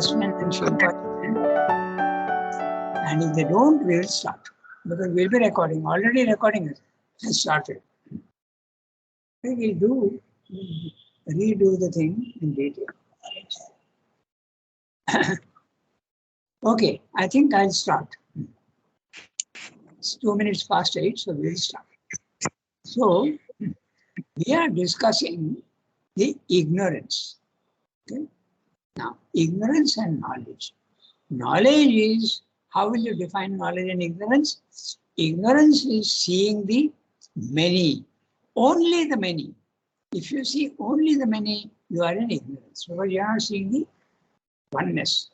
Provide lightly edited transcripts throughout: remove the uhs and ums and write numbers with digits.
Yasmin and Shilpa, and if they don't, we will start. Because we'll be recording. Already recording has started. We will redo the thing in detail. Okay, I think I'll start. It's 2 minutes past 8, so we'll start. So, we are discussing the ignorance. Okay? Now, ignorance and knowledge. Knowledge is, how will you define knowledge and ignorance? Ignorance is seeing the many, only the many. If you see only the many, you are in ignorance, because you are not seeing the oneness.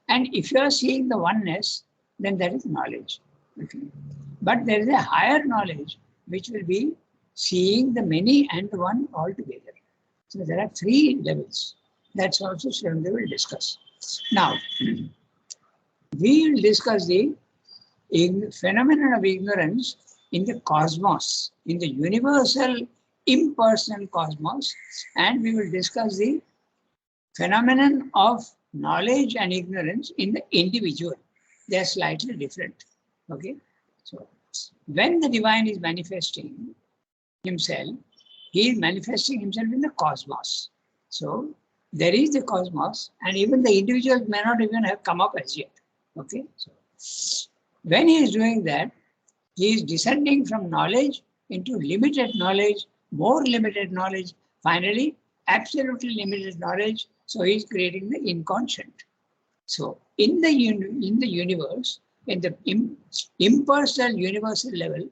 And if you are seeing the oneness, then that is knowledge. Okay? But there is a higher knowledge, which will be seeing the many and the one all together. So there are 3 levels. That's also Srivandhu will discuss. Now, we will discuss the phenomenon of ignorance in the cosmos, in the universal impersonal cosmos, and we will discuss the phenomenon of knowledge and ignorance in the individual. They are slightly different. Okay, so when the divine is manifesting himself, he is manifesting himself in the cosmos. So there is the cosmos, and even the individuals may not even have come up as yet. Okay, so when he is doing that, he is descending from knowledge into limited knowledge, more limited knowledge, finally absolutely limited knowledge. So he is creating the inconscient. So in the universe, in the impersonal universal level,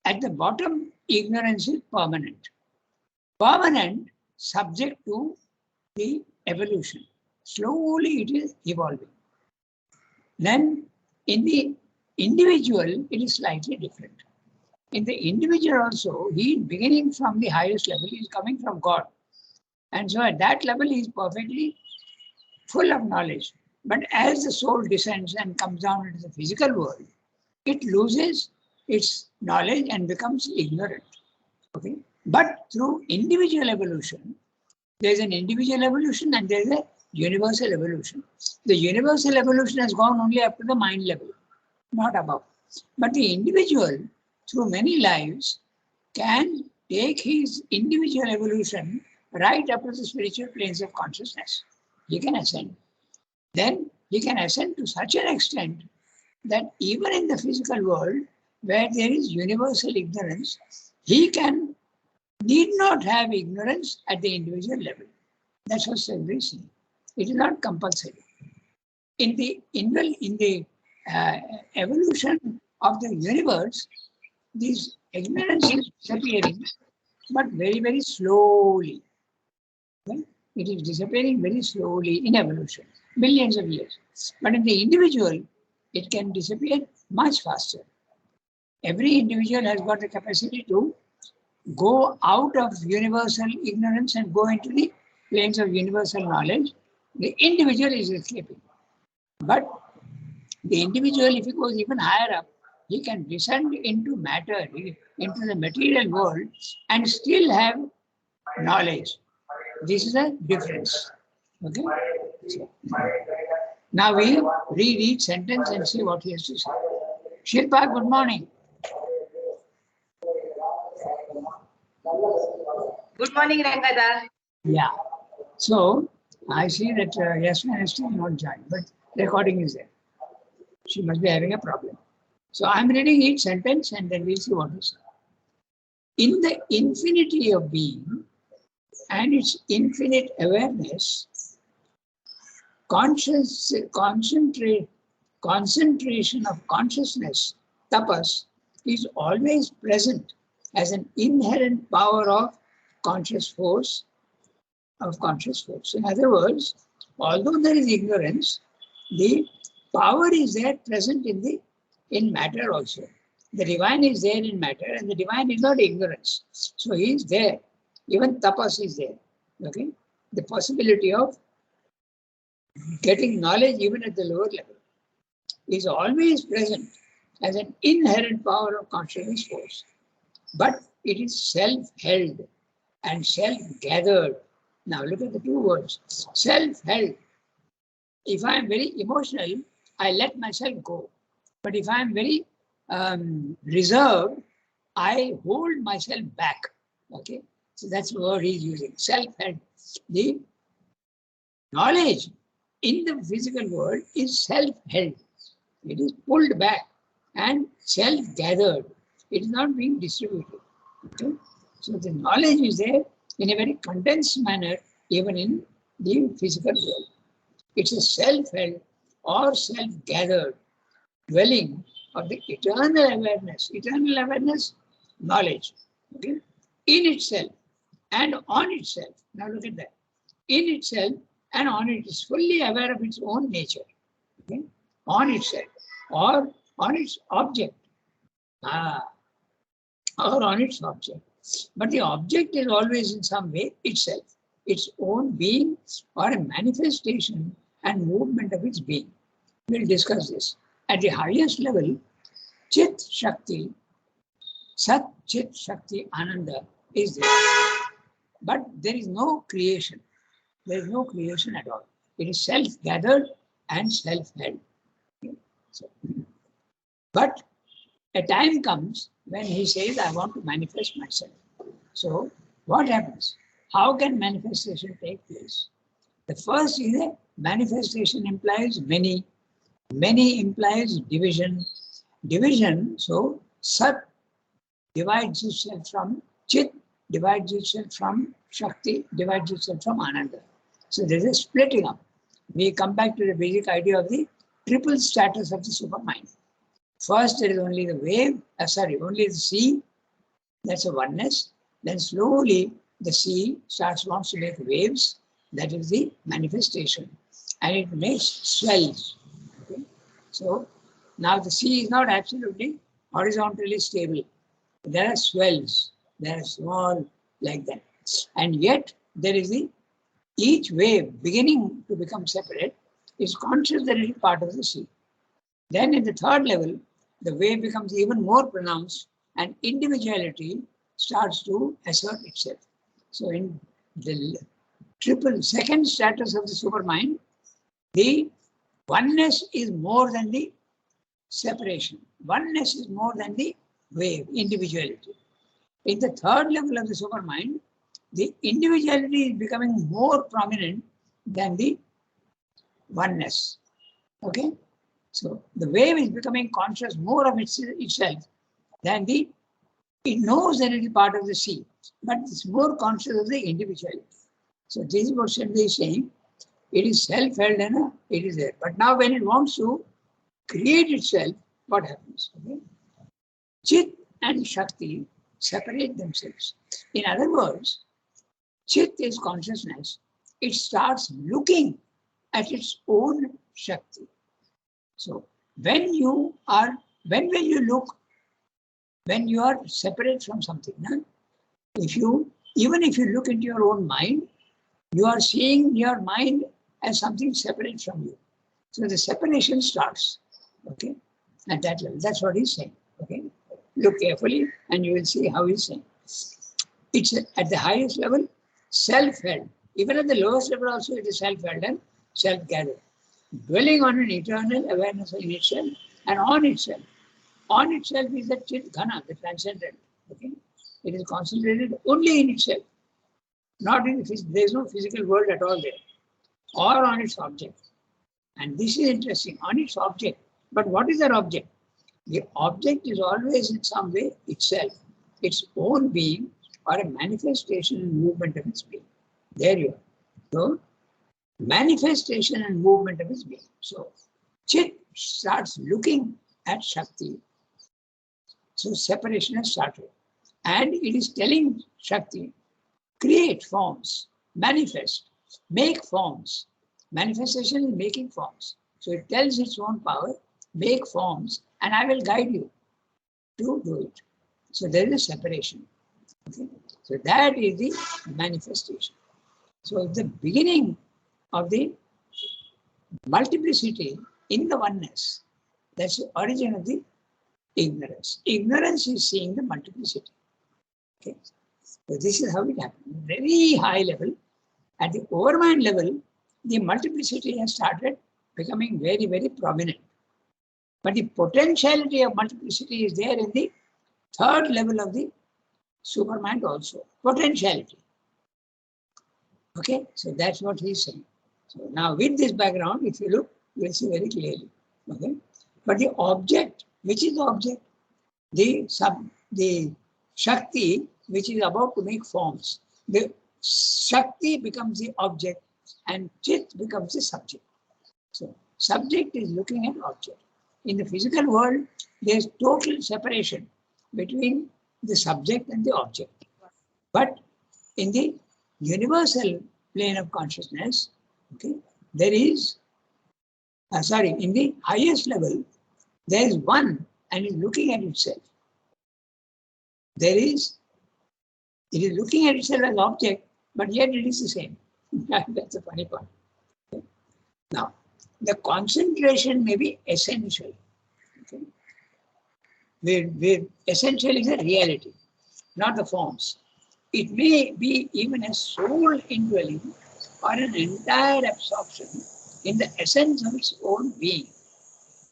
at the bottom, ignorance is permanent. Permanent, subject to the evolution. Slowly it is evolving. Then in the individual, it is slightly different. In the individual also, he is beginning from the highest level, he is coming from God. And so at that level, he is perfectly full of knowledge. But as the soul descends and comes down into the physical world, it loses its knowledge and becomes ignorant. Okay? But through individual evolution, there is an individual evolution and there is a universal evolution. The universal evolution has gone only up to the mind level, not above. But the individual, through many lives, can take his individual evolution right up to the spiritual planes of consciousness. He can ascend. Then he can ascend to such an extent that even in the physical world, where there is universal ignorance, he need not have ignorance at the individual level. That's what Srivandhu is saying. It is not compulsory. In the evolution of the universe, this ignorance is disappearing, but very, very slowly. Okay? It is disappearing very slowly in evolution, millions of years. But in the individual, it can disappear much faster. Every individual has got the capacity to go out of universal ignorance and go into the planes of universal knowledge. The individual is escaping. But the individual, if he goes even higher up, he can descend into matter, into the material world, and still have knowledge. This is a difference. Okay? So, now we read each sentence and see what he has to say. Shilpa, good morning. Good morning, Rangada. Yeah. So I see that Yasmin is still not joined, but recording is there. She must be having a problem. So I'm reading each sentence and then we'll see what is. In the infinity of being and its infinite awareness, concentration of consciousness, tapas, is always present as an inherent power of conscious force. In other words, although there is ignorance, the power is there present in matter also. The divine is there in matter, and the divine is not ignorance. So he is there. Even tapas is there. Okay? The possibility of getting knowledge even at the lower level is always present as an inherent power of consciousness force. But it is self-held and self-gathered. Now look at the 2 words. Self-held. If I am very emotional, I let myself go. But if I am very reserved, I hold myself back. Okay, so that's the word he's using. Self-help. The knowledge in the physical world is self-held. It is pulled back and self-gathered. It is not being distributed. Okay? So the knowledge is there in a very condensed manner, even in the physical world. It's a self-held or self-gathered dwelling of the eternal awareness. Eternal awareness, knowledge. Okay? In itself and on itself. Now look at that. In itself and on it is fully aware of its own nature. Okay? On itself or on its object. Or on its object. But the object is always in some way itself, its own being or a manifestation and movement of its being. We'll discuss this. At the highest level, Chit Shakti, Sat Chit Shakti Ananda is there. But there is no creation. There is no creation at all. It is self-gathered and self-held. Okay. So, but a time comes when he says, I want to manifest myself. So what happens? How can manifestation take place? The first is that manifestation implies many. Many implies division. Division, so Sat divides itself from Chit, divides itself from Shakti, divides itself from Ananda. So there is a splitting up. We come back to the basic idea of the triple status of the supermind. First, there is only the wave, only the sea, that's a oneness. Then slowly the sea wants to make waves, that is the manifestation. And it makes swells. Okay? So now the sea is not absolutely horizontally stable. There are swells, there are small like that. And yet there is each wave beginning to become separate is conscious that it is part of the sea. Then in the third level, the wave becomes even more pronounced and individuality starts to assert itself. So in the triple second status of the supermind, the oneness is more than the separation. Oneness is more than the wave, individuality. In the third level of the supermind, the individuality is becoming more prominent than the oneness. Okay? So the wave is becoming conscious more of itself than it knows that it is part of the sea, but it's more conscious of the individuality. So this is what Shanti is saying. It is self-held and it is there. But now when it wants to create itself, what happens? Okay? Chit and Shakti separate themselves. In other words, Chit is consciousness. It starts looking at its own Shakti. So when will you look? When you are separate from something. Huh? Even if you look into your own mind, you are seeing your mind as something separate from you. So the separation starts, okay, at that level. That's what he's saying. Okay, look carefully and you will see how he's saying. It's at the highest level, self-held. Even at the lowest level also it is self-held and self-gathered. Dwelling on an eternal awareness in itself and on itself. On itself is the Chit Ghana, the transcendent. Okay? It is concentrated only in itself. Not in there is no physical world at all there. Or on its object. And this is interesting, on its object. But what is that object? The object is always in some way itself, its own being or a manifestation and movement of its being. There you are. So, manifestation and movement of its being. So, Chit starts looking at Shakti. So, separation has started. And it is telling Shakti, create forms, manifest, make forms. Manifestation is making forms. So, it tells its own power, make forms, and I will guide you to do it. So, there is a separation. Okay? So, that is the manifestation. So, the beginning of the multiplicity in the oneness, that's the origin of the ignorance. Ignorance is seeing the multiplicity. Okay. So this is how it happens. Very high level. At the overmind level, the multiplicity has started becoming very, very prominent. But the potentiality of multiplicity is there in the third level of the supermind also. Potentiality. Okay, so that's what he's saying. So now with this background, if you look, you will see very clearly. Okay, but the object, which is the object? The Shakti, which is about to make forms. The Shakti becomes the object and Chit becomes the subject. So subject is looking at object. In the physical world, there is total separation between the subject and the object. But in the universal plane of consciousness, okay, there is, in the highest level, there is one and is looking at itself. It is looking at itself as object, but yet it is the same. That's the funny part. Okay. Now, the concentration may be essential. Okay. Where essential is a reality, not the forms. It may be even a soul indwelling or an entire absorption in the essence of its own being,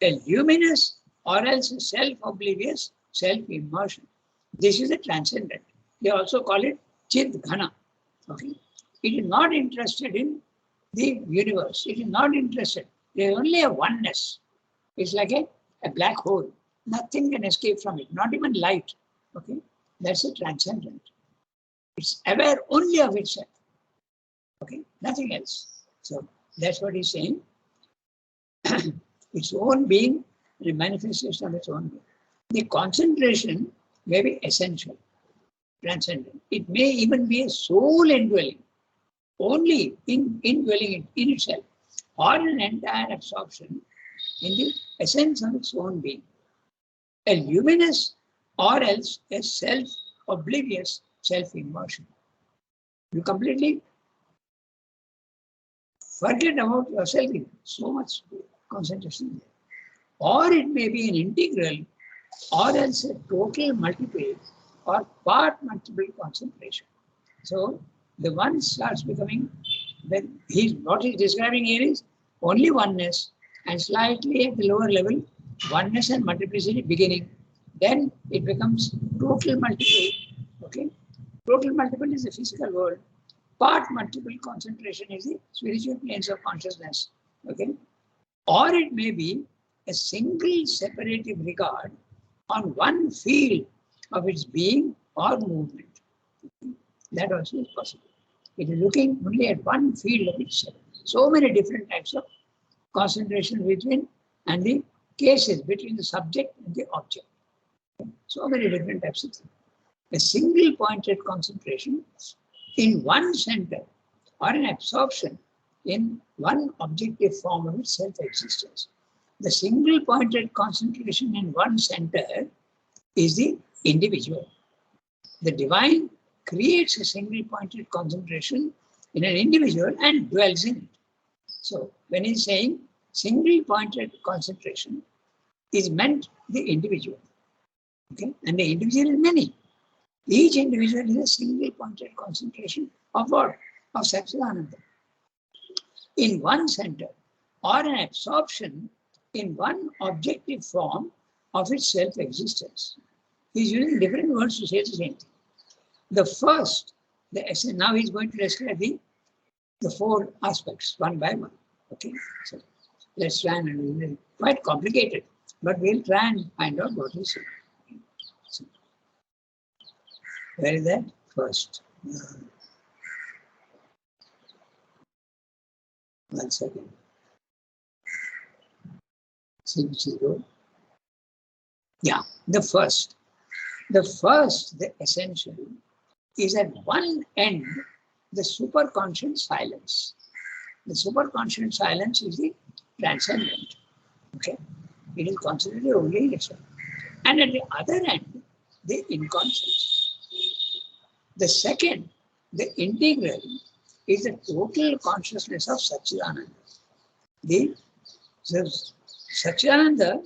a luminous or else a self-oblivious self-immersion. This is a transcendent. They also call it Chit Ghana. Okay? It is not interested in the universe. It is not interested. There is only a oneness. It's like a black hole. Nothing can escape from it, not even light. Okay? That's a transcendent. It's aware only of itself. Okay? Nothing else. So that's what he's saying. Its own being, the manifestation of its own being. The concentration may be essential, transcendent. It may even be a soul indwelling, only indwelling in itself, or an entire absorption in the essence of its own being. A luminous or else a self-oblivious self-immersion. You completely forget about yourself in so much concentration there. Or it may be an integral or else a total multiple or part multiple concentration. So the one starts becoming, what he's describing here is only oneness and slightly at the lower level, oneness and multiplicity beginning. Then it becomes total multiple. Okay, total multiple is the physical world. Part multiple concentration is the spiritual planes of consciousness. Okay, or it may be a single separative regard on one field of its being or movement. That also is possible. It is looking only at one field of itself. So many different types of concentration between and the cases between the subject and the object. So many different types of things. A single pointed concentration in one center or an absorption in one objective form of its self-existence. The single pointed concentration in one center is the individual. The divine creates a single pointed concentration in an individual and dwells in it. So when he's saying single pointed concentration is meant the individual. Okay? And the individual is many. Each individual is a single pointed concentration of what? Of Satchidananda. In one center or an absorption in one objective form of its self-existence. He's using different words to say the same thing. The first, the essence, now he's going to describe the four aspects one by one. Okay, so let's try and it's quite complicated, but we'll try and find out what he's saying. So, where is that? First. 1 second. Yeah, the first, the essential is at one end, the superconscious silence. The superconscious silence is the transcendent. Okay, it is concentrated only in itself. And at the other end, the inconscious. The second, the integral, is the total consciousness of Satchidananda. The Satchidananda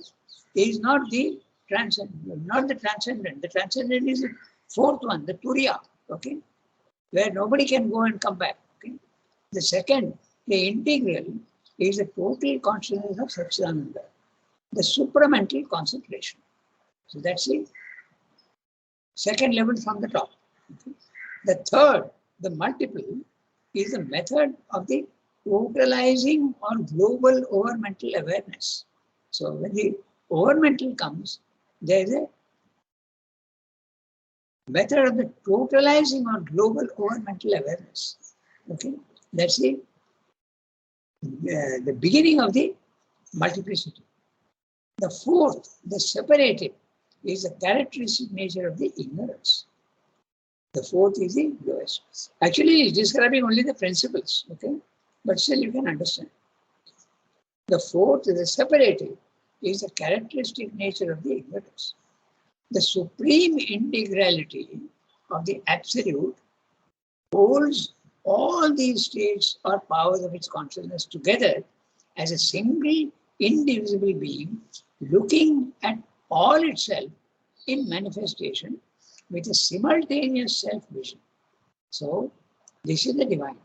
is not the transcendent, not the transcendent. The transcendent is the fourth one, the Turiya, okay, where nobody can go and come back. Okay. The second, the integral, is the total consciousness of Satchidananda, the supramental concentration. So that's the second level from the top. Okay. The third, the multiple, is the method of the totalizing or global overmental awareness. So when the overmental comes, there is a method of the totalizing or global overmental awareness. Okay, that's the beginning of the multiplicity. The fourth, the separative, is the characteristic nature of the ignorance. The fourth is the lowest. Actually, it's describing only the principles, okay? But still you can understand. The fourth, the separative, is the characteristic nature of the ignorance. The supreme integrality of the absolute holds all these states or powers of its consciousness together as a single indivisible being, looking at all itself in manifestation with a simultaneous self-vision. So this is the divine.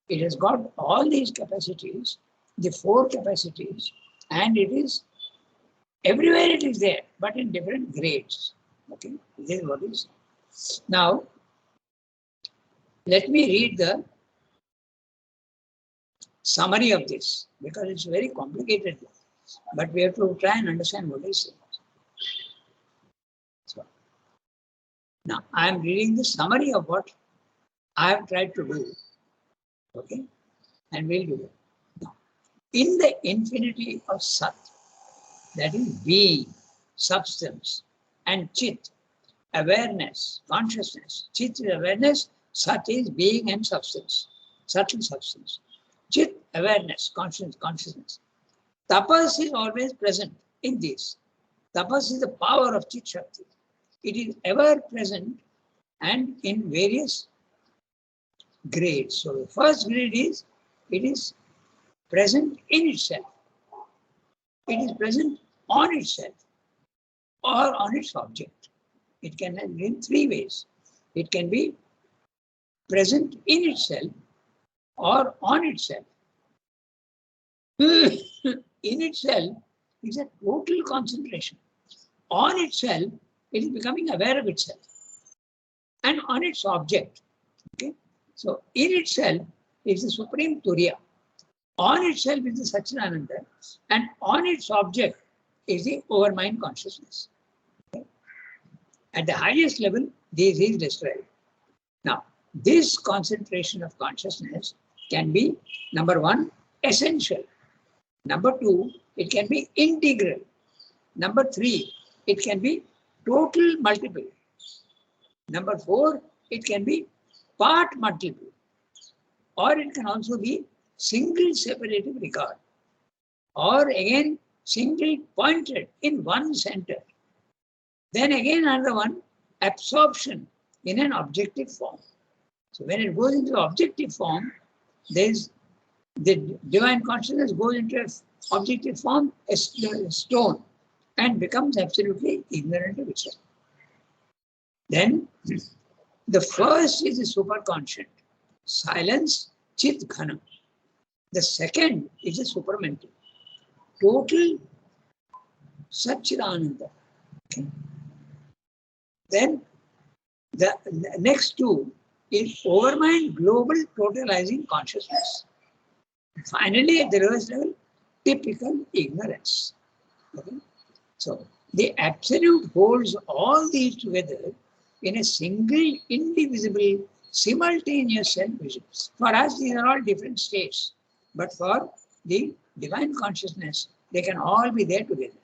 It has got all these capacities, the four capacities, and it is everywhere it is there, but in different grades. Okay, this is what is. Now, let me read the summary of this, because it's very complicated, but we have to try and understand what is it. So, now I am reading the summary of what I have tried to do. Okay, and we'll do it. Now, in the infinity of Sat, that is being, substance, and Chit, awareness, consciousness. Chit is awareness, Sat is being and substance, subtle substance. Chit, awareness, consciousness. Tapas is always present in this. Tapas is the power of Chit Shakti. It is ever present and in various grades. So the first grade is, it is present in itself. It is present on itself or on its object. It can be in three ways. It can be present in itself or on itself. In itself is a total concentration. On itself, it is becoming aware of itself. And on its object. Okay? So in itself is the supreme Turiya. On itself is the Satchidananda. And on its object is the overmind consciousness. Okay? At the highest level, this is described. Now, this concentration of consciousness can be, number one, essential. Number two, it can be integral. Number three, it can be total multiple. Number four, it can be part multiple. Or it can also be single separative regard. Or again, single pointed in one center. Then again another one, absorption in an objective form. So when it goes into objective form, there's the divine consciousness goes into an objective form, a stone, and becomes absolutely ignorant of itself. Then the first is the superconscient, silence, chit ghana. The second is the supramental, total Satchidananda. Okay. Then the next two is overmind global totalizing consciousness. Finally, at the lowest level, typical ignorance. Okay. So the absolute holds all these together in a single, indivisible, simultaneous self-vision. For us, these are all different states. But for the divine consciousness, they can all be there together.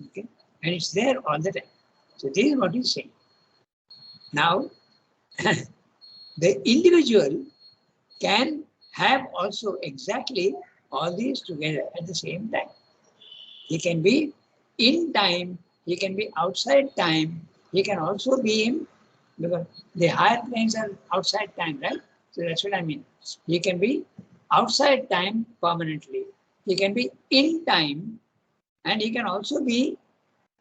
Okay? And it's there all the time. So this is what he's saying. Now, the individual can have also exactly all these together at the same time. He can be in time, he can be outside time, he can also be in, because the higher planes are outside time, right? So that's what I mean. He can be outside time permanently, he can be in time, and he can also be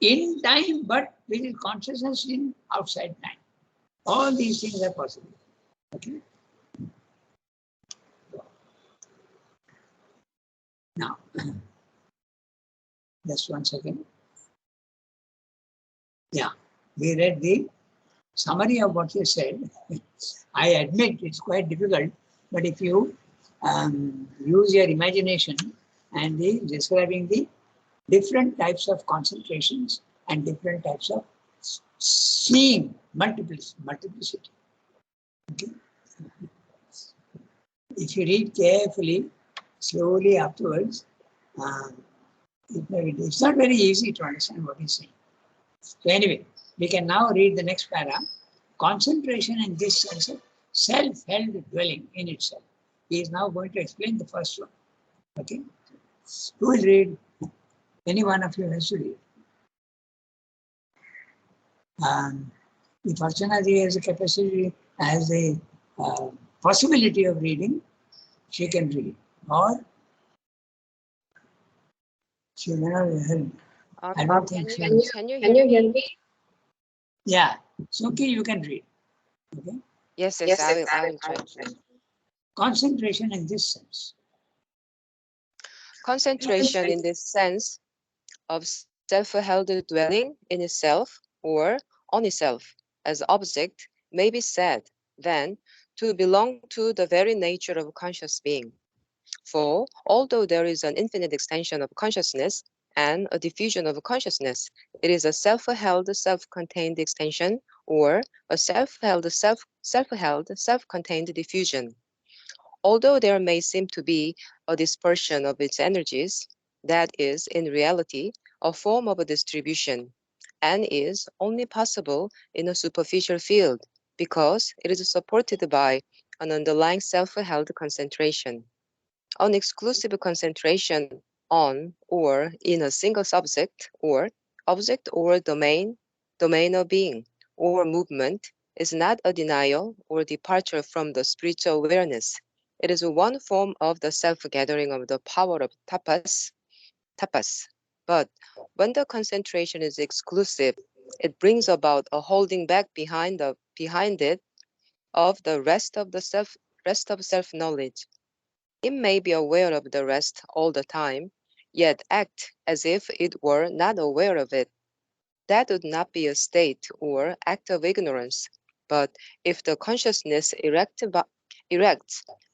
in time but with his consciousness in outside time. All these things are possible. Okay. Now, just 1 second. Yeah, we read the summary of what you said. I admit it's quite difficult, but if you use your imagination and describing the different types of concentrations and different types of seeing multiplicity. Okay. If you read carefully, slowly afterwards, it's not very easy to understand what he's saying. So anyway, we can now read the next para. Concentration in this sense of self-held dwelling in itself. He is now going to explain the first one. Okay. Who will read? Any one of you has to read. If Archana ji has a capacity, has a possibility of reading, she can read. Or she may not help. I don't think so. Can you hear me? Yeah. Suki, you can read. Okay. Yes, I will try. Concentration in this sense. Concentration in this sense of self-held dwelling in itself or on itself as object may be said then to belong to the very nature of conscious being. For although there is an infinite extension of consciousness and a diffusion of consciousness, it is a self-held, self-contained extension or a self-held, self-contained diffusion. Although there may seem to be a dispersion of its energies, that is, in reality, a form of a distribution, and is only possible in a superficial field because it is supported by an underlying self-held concentration. An exclusive concentration on or in a single subject or domain of being, or movement is not a denial or departure from the spiritual awareness. It is one form of the self-gathering of the power of tapas. But when the concentration is exclusive, it brings about a holding back behind it of the rest of self-knowledge. It may be aware of the rest all the time, yet act as if it were not aware of it. That would not be a state or act of ignorance, but if the consciousness erects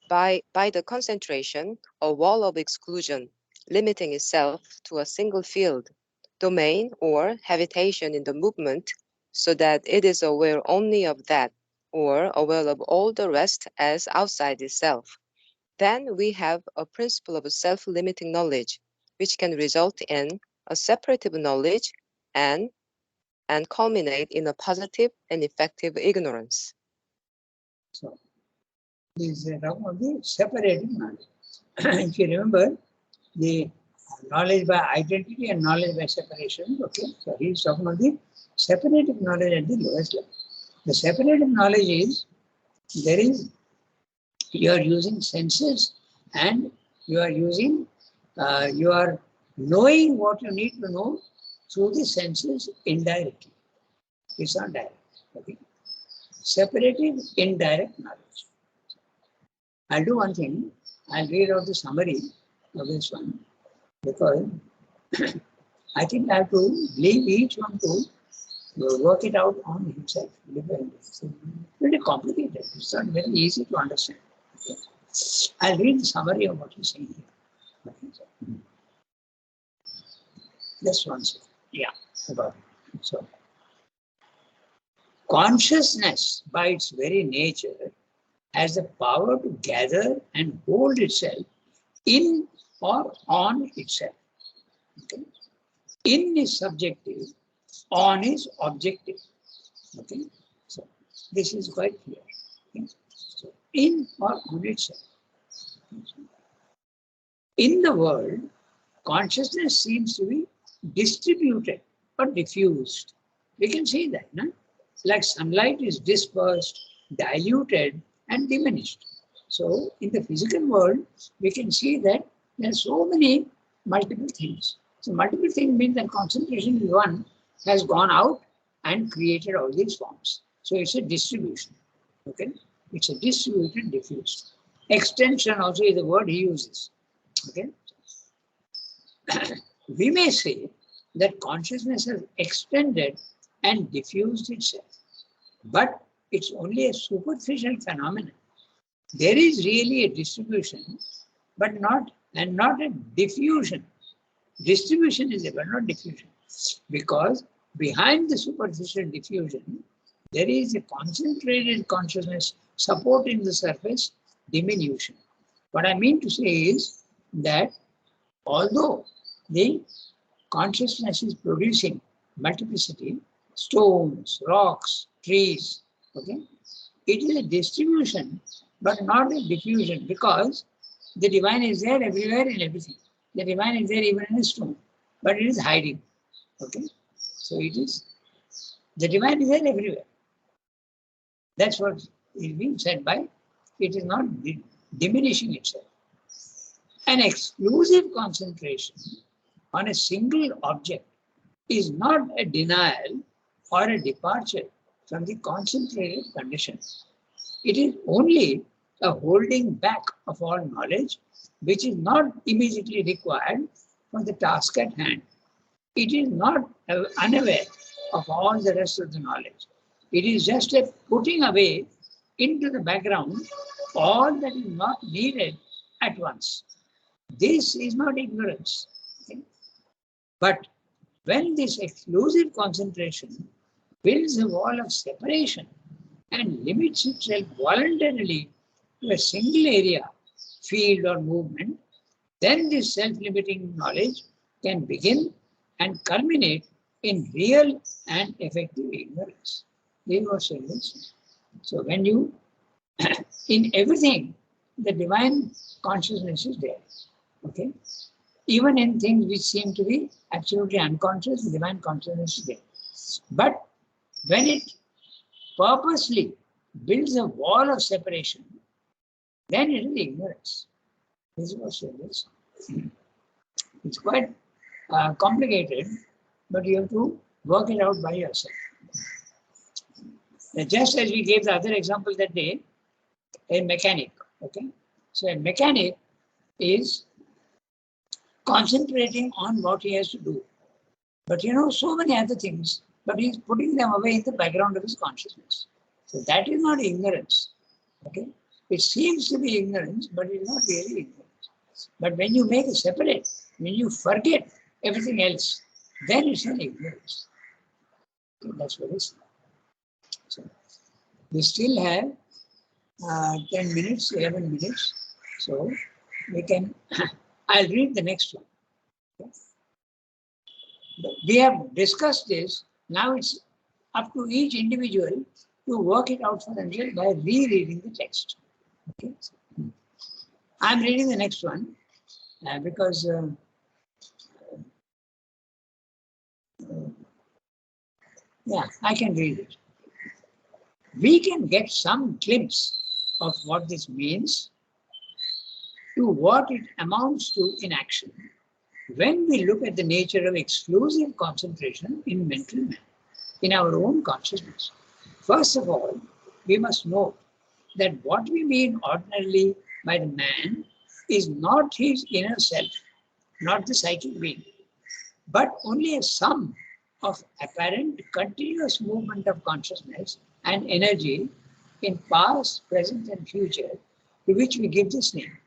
by the concentration a wall of exclusion, limiting itself to a single field, domain, or habitation in the movement, so that it is aware only of that, or aware of all the rest as outside itself. Then we have a principle of self-limiting knowledge, which can result in a separative knowledge and culminate in a positive and effective ignorance. So, this is talking about the separating knowledge. If you remember, the knowledge by identity and knowledge by separation, okay, so he is talking about the separative knowledge at the lowest level. The separative knowledge is, you are using senses and you are using, you are knowing what you need to know through the senses indirectly. It's not direct. Okay. Separative, indirect knowledge. I'll do one thing. I'll read out the summary of this one because I think I have to leave each one to work it out on himself. It's pretty complicated. It's not very easy to understand. Okay. I'll read the summary of what he's saying here. Okay. Just one second. Yeah, about it. So, consciousness, by its very nature, has the power to gather and hold itself in or on itself. Okay? In is subjective, on is objective. Okay? So this is quite clear. Okay? So in or on itself. In the world, consciousness seems to be distributed or diffused. We can see that, no? Like sunlight is dispersed, diluted, and diminished. So in the physical world, we can see that there are so many multiple things. So multiple things means that concentration in one has gone out and created all these forms. So it's a distribution. Okay, it's a distributed, diffused. Extension also is the word he uses. Okay, we may say that consciousness has extended and diffused itself, but it's only a superficial phenomenon. There is really a distribution, but not a diffusion. Distribution is there, but not diffusion, because behind the superficial diffusion, there is a concentrated consciousness supporting the surface diminution. What I mean to say is that although the consciousness is producing multiplicity, stones, rocks, trees, okay, it is a distribution, but not a diffusion, because the divine is there everywhere in everything. The divine is there even in a stone, but it is hiding. Okay, so it is, the divine is there everywhere. That's what is being said by, it is not diminishing itself. An exclusive concentration on a single object is not a denial or a departure from the concentrated condition. It is only a holding back of all knowledge, which is not immediately required for the task at hand. It is not unaware of all the rest of the knowledge. It is just a putting away into the background all that is not needed at once. This is not ignorance. Okay? But when this exclusive concentration builds a wall of separation and limits itself voluntarily to a single area, field or movement, then this self-limiting knowledge can begin and culminate in real and effective ignorance. This was ignorance. So when you, in everything, the divine consciousness is there. Okay? Even in things which seem to be absolutely unconscious, the divine consciousness is there. But when it purposely builds a wall of separation, then it is ignorance. This was ignorance. It's quite complicated, but you have to work it out by yourself. Now, just as we gave the other example that day, a mechanic. Okay, so a mechanic is concentrating on what he has to do, but so many other things, but he's putting them away in the background of his consciousness. So that is not ignorance. Okay, it seems to be ignorance, but it's not really ignorance. But when you make it separate, when you forget everything else, then it's an ignorance. Okay, that's what it is. So we still have 10 minutes, 11 minutes. So we can, I'll read the next one. Okay. We have discussed this. Now it's up to each individual to work it out for themselves by rereading the text. Okay. I'm reading the next one because yeah, I can read it. We can get some glimpse of what this means to what it amounts to in action when we look at the nature of exclusive concentration in mental man, in our own consciousness. First of all, we must note that what we mean ordinarily by the man is not his inner self, not the psychic being, but only a sum of apparent continuous movement of consciousness and energy in past, present, and future, to which we give this name.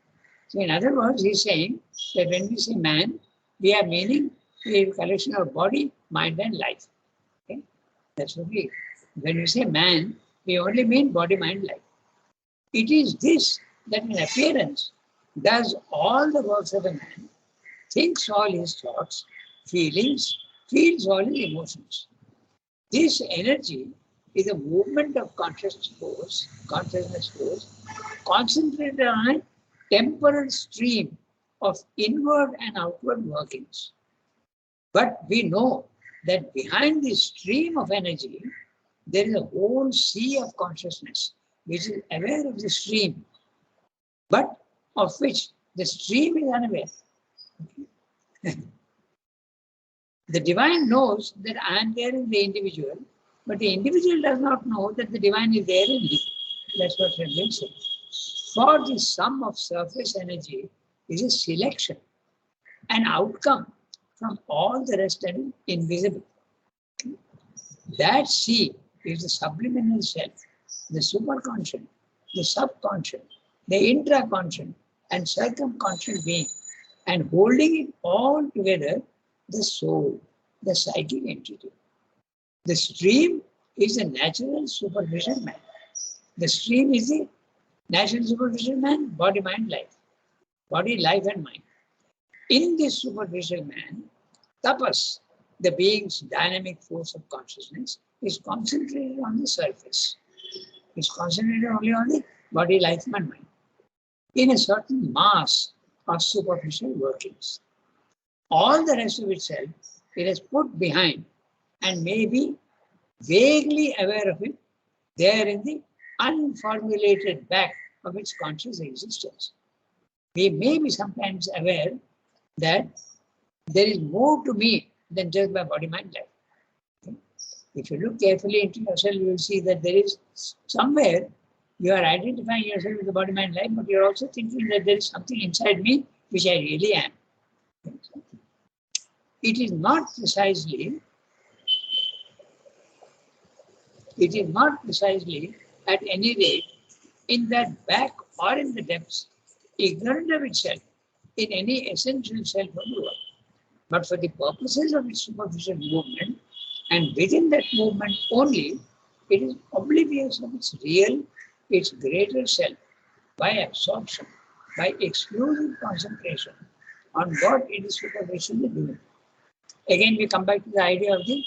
So in other words, he's saying that when we say man, we are meaning a collection of body, mind, and life. Okay? That's what we, when we say man, we only mean body, mind, life. It is this that in appearance does all the works of a man, thinks all his thoughts, feelings, feels all his emotions. This energy is a movement of consciousness force, concentrated on a temporal stream of inward and outward workings. But we know that behind this stream of energy, there is a whole sea of consciousness, which is aware of the stream, but of which the stream is unaware. The divine knows that I am there in the individual, but the individual does not know that the divine is there in him. That's what Sri said. For the sum of surface energy is a selection, an outcome from all the rest that is invisible. That sea is the subliminal self, the superconscious, the subconscious, the intraconscious, and circumconscious being, and holding it all together, the soul, the psychic entity. The stream is a natural superficial man. The stream is the natural superficial man, body, mind, life. Body, life, and mind. In this superficial man, tapas, the being's dynamic force of consciousness, is concentrated on the surface. It's concentrated only on the body, life, and mind. In a certain mass of superficial workings. All the rest of itself, it has put behind and may be vaguely aware of it there in the unformulated back of its conscious existence. We may be sometimes aware that there is more to me than just my body, mind, life. Okay? If you look carefully into yourself, you will see that there is somewhere you are identifying yourself with the body, mind, life, but you're also thinking that there is something inside me which I really am. It is not precisely at any rate in that back or in the depths, ignorant of itself in any essential self of the world. But for the purposes of its superficial movement, and within that movement only, it is oblivious of its real, its greater self, by absorption, by exclusive concentration on what it is superficially doing. Again, we come back to the idea of the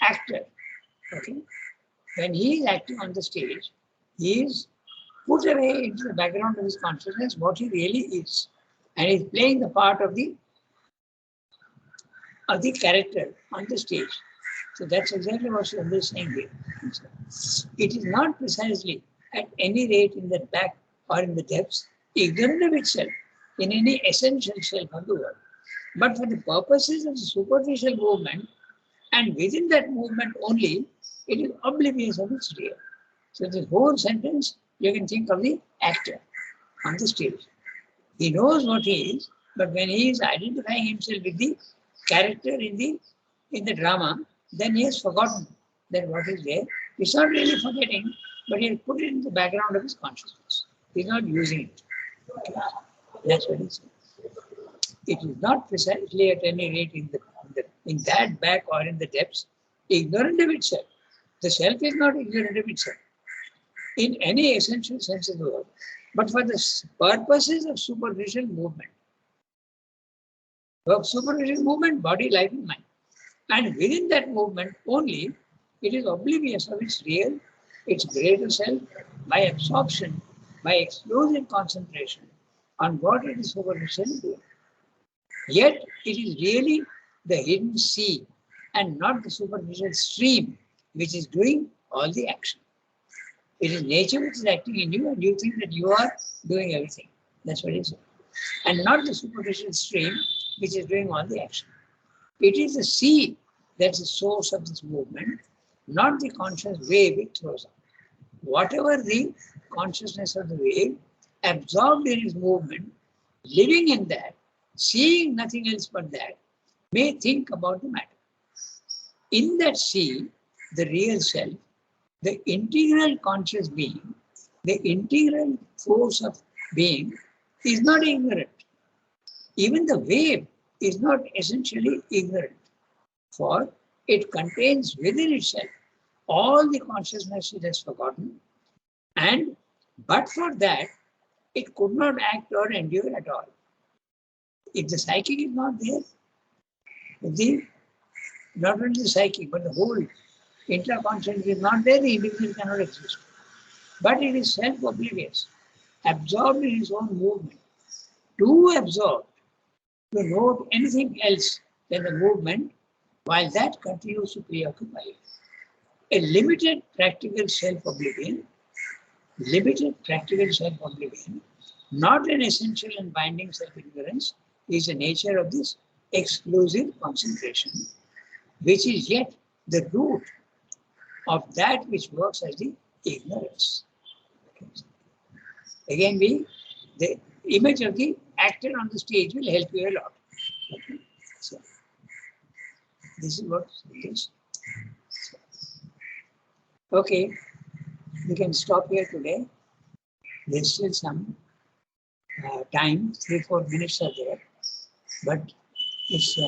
actor. Okay? When he is acting on the stage, he is put away into the background of his consciousness what he really is. And he's playing the part of the character on the stage. So that's exactly what Sundar is saying here. It is not precisely at any rate in the back or in the depths, ignorant of itself in any essential self of the world. But for the purposes of the superficial movement, and within that movement only, it is oblivious of its real. So this whole sentence, you can think of the actor on the stage. He knows what he is, but when he is identifying himself with the character in the drama, then he has forgotten that what is there. He's not really forgetting, but he has put it in the background of his consciousness. He's not using it. That's what he says. It is not precisely at any rate in that back or in the depths, ignorant of itself. The self is not ignorant of itself in any essential sense of the word, but for the purposes of superficial movement. For superficial movement, body, life, and mind. And within that movement only, it is oblivious of its real, its greater self, by absorption, by exclusive concentration on what it is superficially doing. Yet it is really the hidden sea and not the superficial stream which is doing all the action. It is nature which is acting in you, and you think that you are doing everything. That's what it is. And not the superficial stream which is doing all the action. It is the sea that's the source of this movement, not the conscious wave it throws up. Whatever the consciousness of the wave, absorbed in its movement, living in that, seeing nothing else but that, may think about the matter. In that sea, the real self, the integral conscious being, the integral force of being is not ignorant. Even the wave is not essentially ignorant, for it contains within itself all the consciousness it has forgotten, and but for that, it could not act or endure at all. If the psychic is not there, not only the psychic, but the whole intraconscious is not there, the individual cannot exist. But it is self-oblivious, absorbed in its own movement, too absorbed to note anything else than the movement, while that continues to preoccupy it. A limited practical self-oblivion, not an essential and binding self-ignorance, is the nature of this exclusive concentration, which is yet the root of that which works as the ignorance. Again, the image of the actor on the stage will help you a lot. Okay. So, this is what it is. Okay, we can stop here today. There's still some time, 3-4 minutes are there, but it's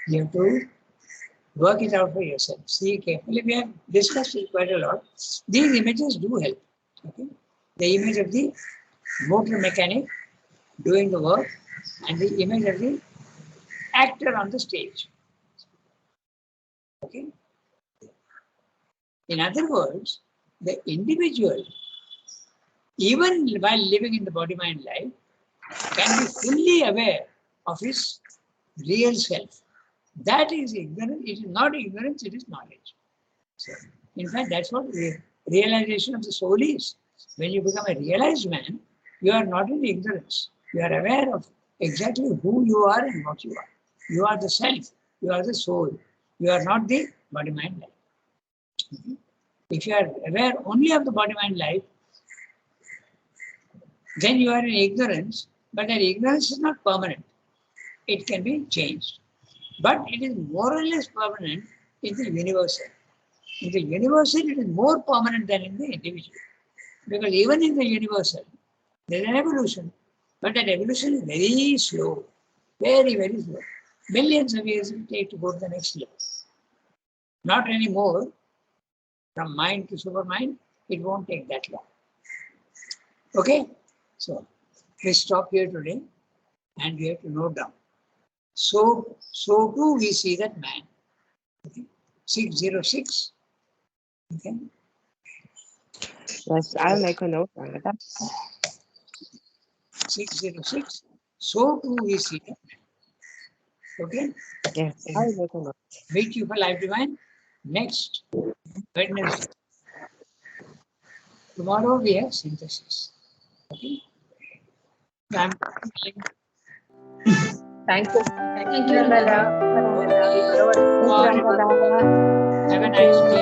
you have to work it out for yourself. See carefully. We have discussed it quite a lot. These images do help. Okay, the image of the motor mechanic doing the work and the image of the actor on the stage. Okay. In other words, the individual, even while living in the body-mind life, can be fully aware of his real self. That is ignorance. It is not ignorance, it is knowledge. So, in fact, that's what realization of the soul is. When you become a realized man, you are not in ignorance. You are aware of exactly who you are and what you are. You are the self. You are the soul. You are not the body-mind life. Okay? If you are aware only of the body-mind life, then you are in ignorance, but that ignorance is not permanent. It can be changed. But it is more or less permanent in the universal. In the universal, it is more permanent than in the individual. Because even in the universal, there is an evolution. But that evolution is very slow. Very, very slow. Millions of years it will take to go to the next level. Not anymore. From mind to supermind, it won't take that long. Okay? So, we stop here today and we have to note down. So too we see that man. Okay? 606. Okay? Yes, I'll make a note on that. 606. So too we see that man. Okay? Yes, I'll make a note. Meet you for Life Divine next Wednesday. Tomorrow we have synthesis. Okay? I'm Thank you. Thank you, Rangada. have a nice day.